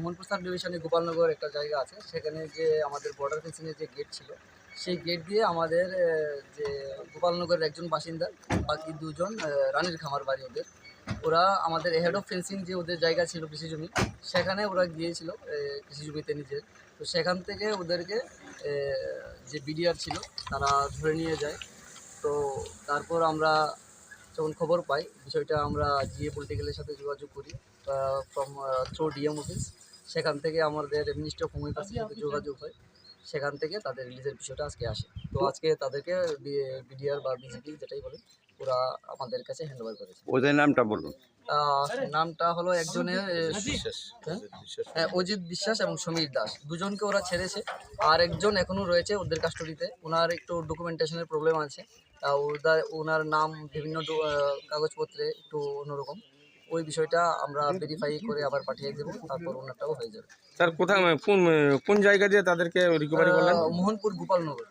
Mohanpur sub ডিভিশনে গোপালনগর একটা জায়গা আছে, সেখানে যে আমাদের বর্ডার ফেন্সিংয়ের যে গেট ছিল, সেই গেট দিয়ে আমাদের যে গোপালনগরের একজন বাসিন্দা, বাকি দুজন রানীর খামার বাড়ি ওদের। ওরা আমাদের হেড অফ ফেন্সিং যে ওদের জায়গা ছিল কৃষি জমি, সেখানে ওরা গিয়েছিল কৃষি জমিতে নিজের। তো সেখান থেকে ওদেরকে যে বিডিআর ছিল তারা ধরে নিয়ে যায়। তো তারপর আমরা যখন খবর পাই বিষয়টা, আমরা জিএ পলিটিক্যালের সাথে যোগাযোগ করি ফ্রম থ্রু ডিএম অফিস। সেখান থেকে আমাদের মিনিস্ট্রি অফ হোম অ্যাফেয়ার্সের সাথে যোগাযোগ হয়, সেখান থেকে তাদের রিলিজের বিষয়টা আজকে আসে। তো আজকে তাদেরকে বিডিআর বা বিজেপি যেটাই বলে, ওরা আমাদের কাছে হ্যান্ড ওভার করেছে। ওদের নামটা বলুন। নামটা হলো একজনের অজিত বিশ্বাস এবং সমীর দাস, দুজনকে ওরা ছেড়েছে। আর একজন এখনও রয়েছে ওদের কাস্টডিতে, ওনার একটু ডকুমেন্টেশনের প্রবলেম আছে। ওনার নাম বিভিন্ন কাগজপত্রে একটু অন্যরকম। ওই বিষয়টা আমরা ভেরিফাই করে আবার পাঠিয়ে দেবো, তারপর ওনারটাও হয়ে যাবে। স্যার কোথায় কোন জায়গা দিয়ে তাদেরকে রিকভারি করলেন? মোহনপুর গোপালনগর।